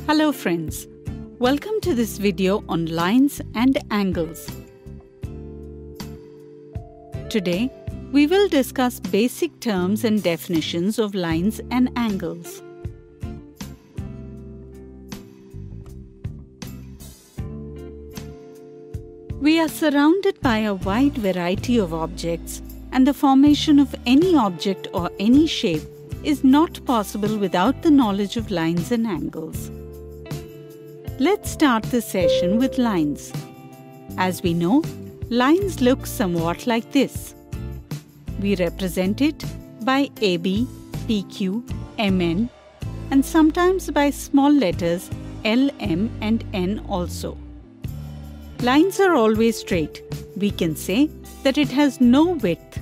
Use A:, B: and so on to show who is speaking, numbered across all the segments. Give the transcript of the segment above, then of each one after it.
A: Hello friends, welcome to this video on lines and angles. Today, we will discuss basic terms and definitions of lines and angles. We are surrounded by a wide variety of objects, and the formation of any object or any shape is not possible without the knowledge of lines and angles. Let's start this session with lines. As we know, lines look somewhat like this. We represent it by AB, PQ, MN, and sometimes by small letters L, M and N also. Lines are always straight. We can say that it has no width.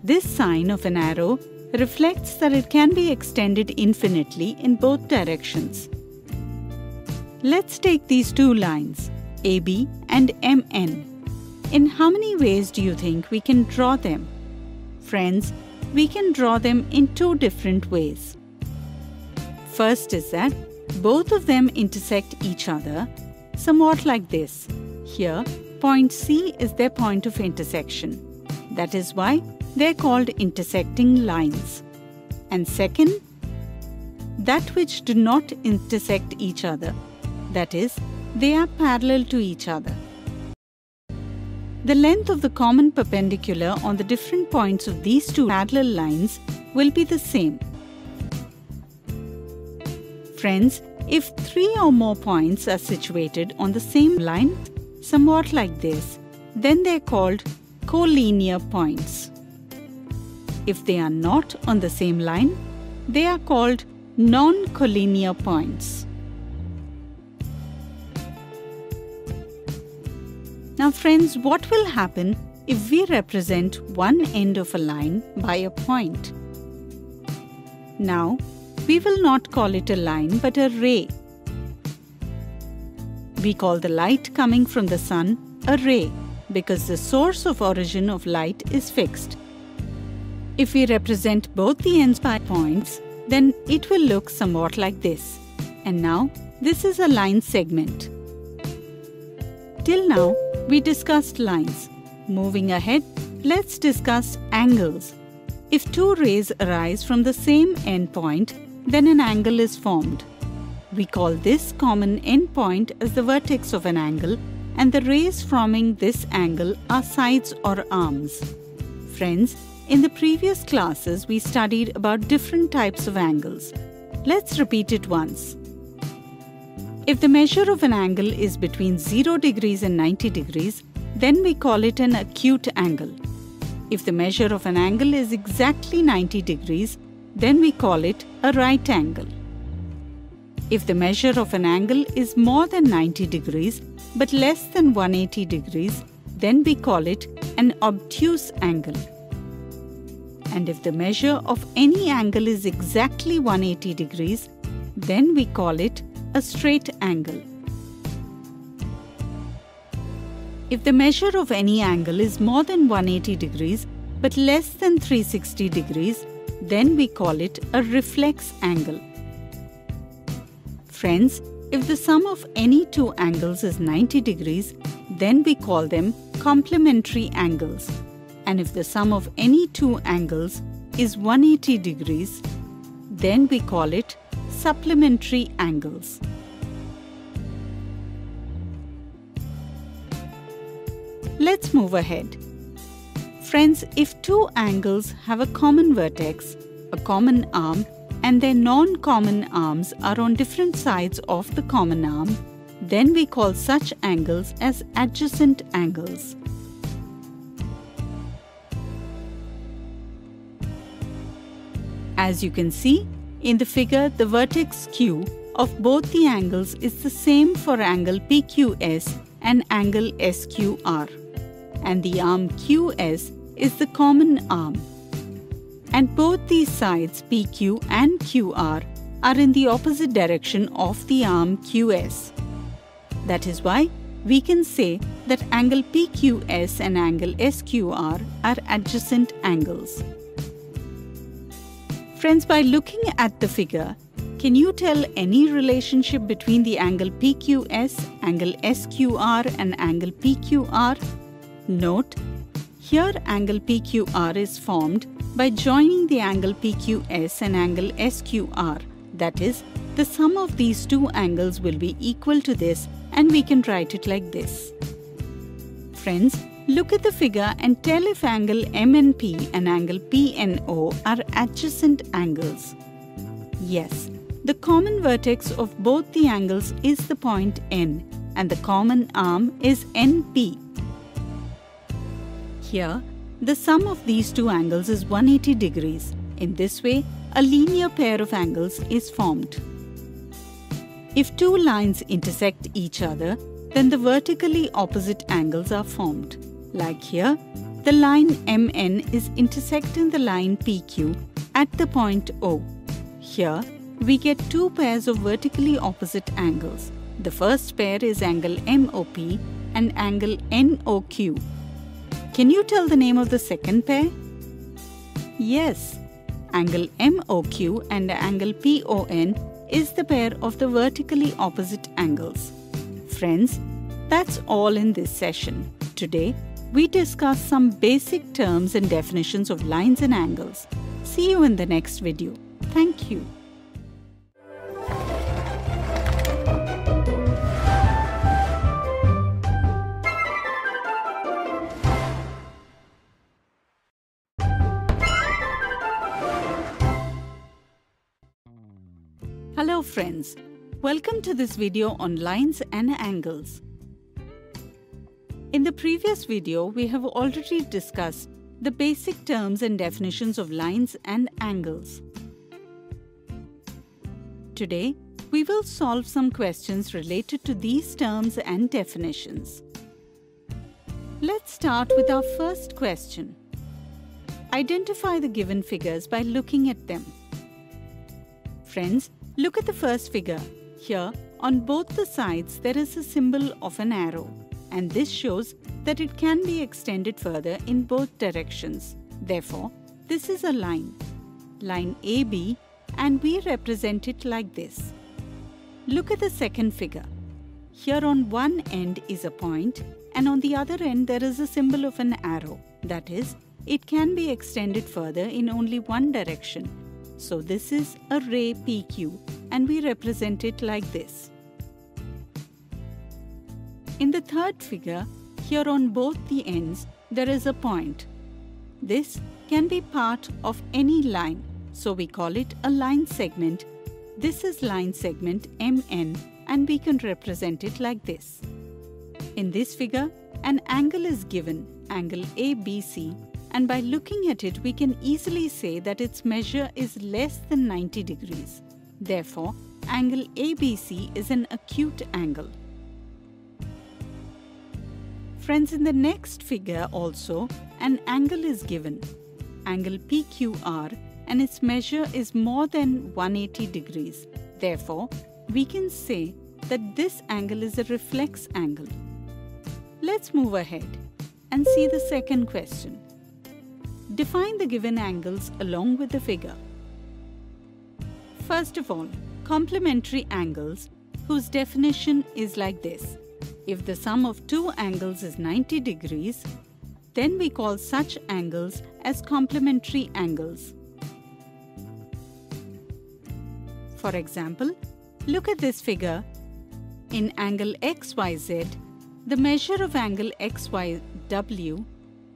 A: This sign of an arrow reflects that it can be extended infinitely in both directions. Let's take these two lines, AB and MN. In how many ways do you think we can draw them? Friends, we can draw them in two different ways. First is that both of them intersect each other, somewhat like this. Here, point C is their point of intersection. That is why they're called intersecting lines. And second, that which do not intersect each other. That is, they are parallel to each other. The length of the common perpendicular on the different points of these two parallel lines will be the same. Friends, if three or more points are situated on the same line, somewhat like this, then they are called collinear points. If they are not on the same line, they are called non-collinear points. Now friends, what will happen if we represent one end of a line by a point? Now, we will not call it a line but a ray. We call the light coming from the sun a ray because the source of origin of light is fixed. If we represent both the ends by points, then it will look somewhat like this. And now, this is a line segment. Till now, we discussed lines. Moving ahead, let's discuss angles. If two rays arise from the same endpoint, then an angle is formed. We call this common endpoint as the vertex of an angle, and the rays forming this angle are sides or arms. Friends, in the previous classes we studied about different types of angles. Let's repeat it once. If the measure of an angle is between 0 degrees and 90 degrees, then we call it an acute angle. If the measure of an angle is exactly 90 degrees, then we call it a right angle. If the measure of an angle is more than 90 degrees but less than 180 degrees, then we call it an obtuse angle. And if the measure of any angle is exactly 180 degrees, then we call it a straight angle. If the measure of any angle is more than 180 degrees but less than 360 degrees, then we call it a reflex angle. Friends, if the sum of any two angles is 90 degrees, then we call them complementary angles. And if the sum of any two angles is 180 degrees, then we call it supplementary angles. Let's move ahead. Friends, if two angles have a common vertex, a common arm, and their non-common arms are on different sides of the common arm, then we call such angles as adjacent angles. As you can see, in the figure, the vertex Q of both the angles is the same for angle PQS and angle SQR. And the arm QS is the common arm. And both these sides, PQ and QR, are in the opposite direction of the arm QS. That is why we can say that angle PQS and angle SQR are adjacent angles. Friends, by looking at the figure, Can you tell any relationship between the angle PQS, angle SQR and angle PQR? Note, here angle PQR is formed by joining the angle PQS and angle SQR. That is, the sum of these two angles will be equal to this, and we can write it like this. Friends, look at the figure and tell if angle MNP and angle PNO are adjacent angles. Yes. The common vertex of both the angles is the point N, and the common arm is NP. Here, the sum of these two angles is 180 degrees. In this way, a linear pair of angles is formed. If two lines intersect each other, then the vertically opposite angles are formed. Like here, the line MN is intersecting the line PQ at the point O. Here, we get two pairs of vertically opposite angles. The first pair is angle MOP and angle NOQ. Can you tell the name of the second pair? Yes, angle MOQ and angle PON is the pair of the vertically opposite angles. Friends, that's all in this session. Today, we discussed some basic terms and definitions of lines and angles. See you in the next video. Thank you. Hello friends, welcome to this video on lines and angles. In the previous video, we have already discussed the basic terms and definitions of lines and angles. Today, we will solve some questions related to these terms and definitions. Let's start with our first question. Identify the given figures by looking at them. Friends, look at the first figure. Here, on both the sides, there is a symbol of an arrow, and this shows that it can be extended further in both directions. Therefore, this is a line AB, and we represent it like this. Look at the second figure. Here on one end is a point, and on the other end there is a symbol of an arrow. That is, it can be extended further in only one direction. So this is a ray PQ, and we represent it like this. In the third figure, here on both the ends, there is a point. This can be part of any line, so we call it a line segment. This is line segment MN, and we can represent it like this. In this figure, an angle is given, angle ABC, and by looking at it, we can easily say that its measure is less than 90 degrees. Therefore, angle ABC is an acute angle. Friends, in the next figure also, an angle is given, angle PQR, and its measure is more than 180 degrees. Therefore, we can say that this angle is a reflex angle. Let's move ahead and see the second question. Define the given angles along with the figure. First of all, complementary angles, whose definition is like this. If the sum of two angles is 90 degrees, then we call such angles as complementary angles. For example, look at this figure. In angle XYZ, the measure of angle XYW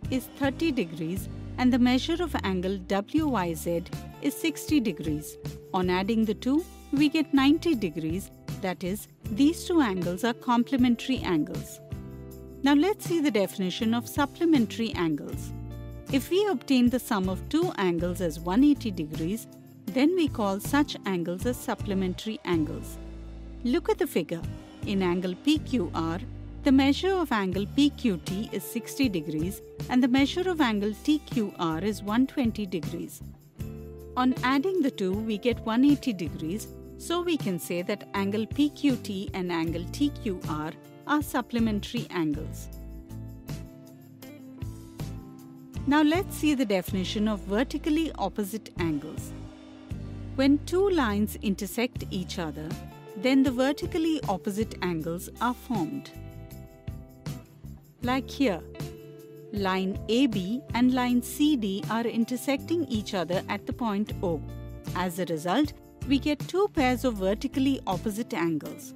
A: is 30 degrees and the measure of angle WYZ is 60 degrees. On adding the two, we get 90 degrees. That is, these two angles are complementary angles. Now let's see the definition of supplementary angles. If we obtain the sum of two angles as 180 degrees, then we call such angles as supplementary angles. Look at the figure. In angle PQR, the measure of angle PQT is 60 degrees and the measure of angle TQR is 120 degrees. On adding the two, we get 180 degrees, so we can say that angle PQT and angle TQR are supplementary angles. Now let's see the definition of vertically opposite angles. When two lines intersect each other, then the vertically opposite angles are formed. Like here, line AB and line CD are intersecting each other at the point O. As a result, we get two pairs of vertically opposite angles.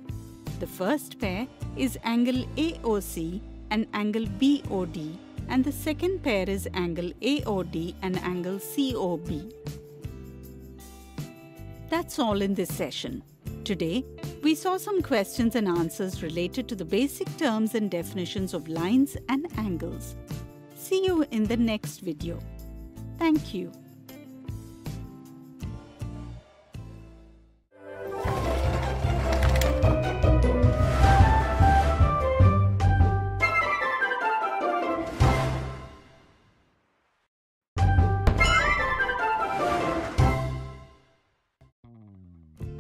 A: The first pair is angle AOC and angle BOD, and the second pair is angle AOD and angle COB. That's all in this session. Today, we saw some questions and answers related to the basic terms and definitions of lines and angles. See you in the next video. Thank you.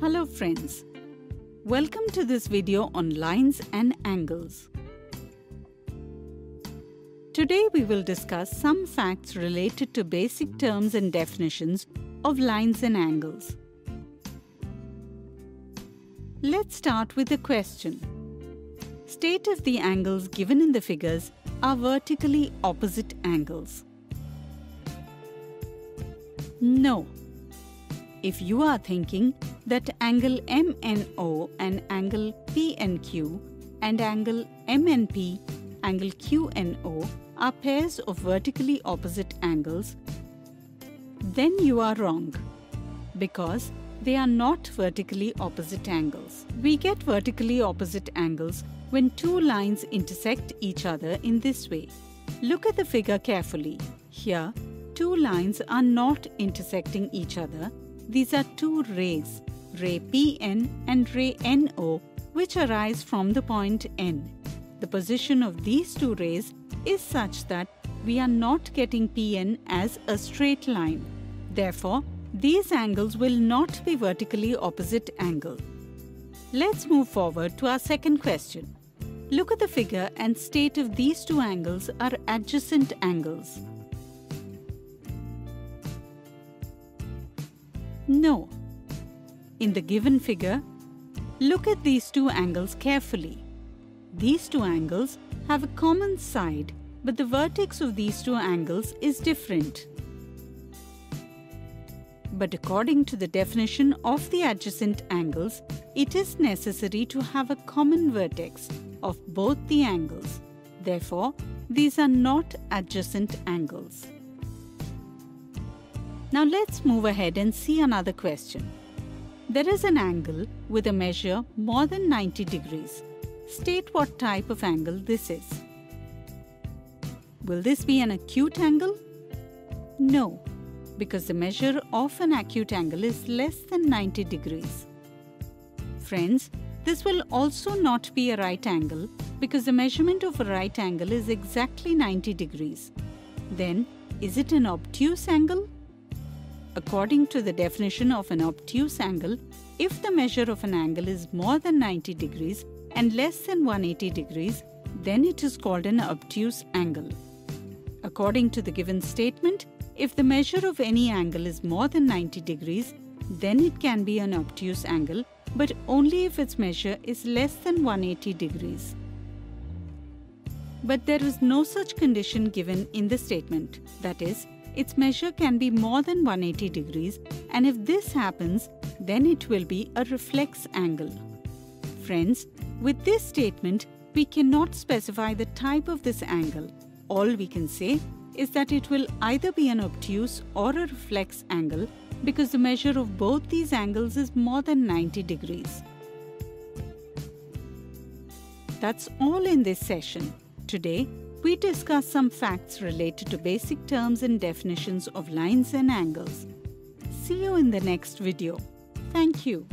A: Hello friends, welcome to this video on lines and angles. Today we will discuss some facts related to basic terms and definitions of lines and angles. Let's start with a question. State if the angles given in the figures are vertically opposite angles. No. If you are thinking that angle MNO and angle PNQ and angle MNP, angle QNO are pairs of vertically opposite angles, then you are wrong, because they are not vertically opposite angles. We get vertically opposite angles when two lines intersect each other in this way. Look at the figure carefully. Here, two lines are not intersecting each other. These are two rays, ray PN and ray NO, which arise from the point N. The position of these two rays is such that we are not getting PN as a straight line. Therefore, these angles will not be vertically opposite angles. Let's move forward to our second question. Look at the figure and state if these two angles are adjacent angles. No. In the given figure, look at these two angles carefully. These two angles have a common side, but the vertex of these two angles is different. But according to the definition of the adjacent angles, it is necessary to have a common vertex of both the angles. Therefore, these are not adjacent angles. Now let's move ahead and see another question. There is an angle with a measure more than 90 degrees. State what type of angle this is. Will this be an acute angle? No, because the measure of an acute angle is less than 90 degrees. Friends, this will also not be a right angle because the measurement of a right angle is exactly 90 degrees. Then, is it an obtuse angle? According to the definition of an obtuse angle, if the measure of an angle is more than 90 degrees and less than 180 degrees, then it is called an obtuse angle. According to the given statement, if the measure of any angle is more than 90 degrees, then it can be an obtuse angle, but only if its measure is less than 180 degrees. But there is no such condition given in the statement. That is, its measure can be more than 180 degrees, and if this happens, then it will be a reflex angle. Friends, with this statement, we cannot specify the type of this angle. All we can say is that it will either be an obtuse or a reflex angle because the measure of both these angles is more than 90 degrees. That's all in this session. Today, we discussed some facts related to basic terms and definitions of lines and angles. See you in the next video. Thank you.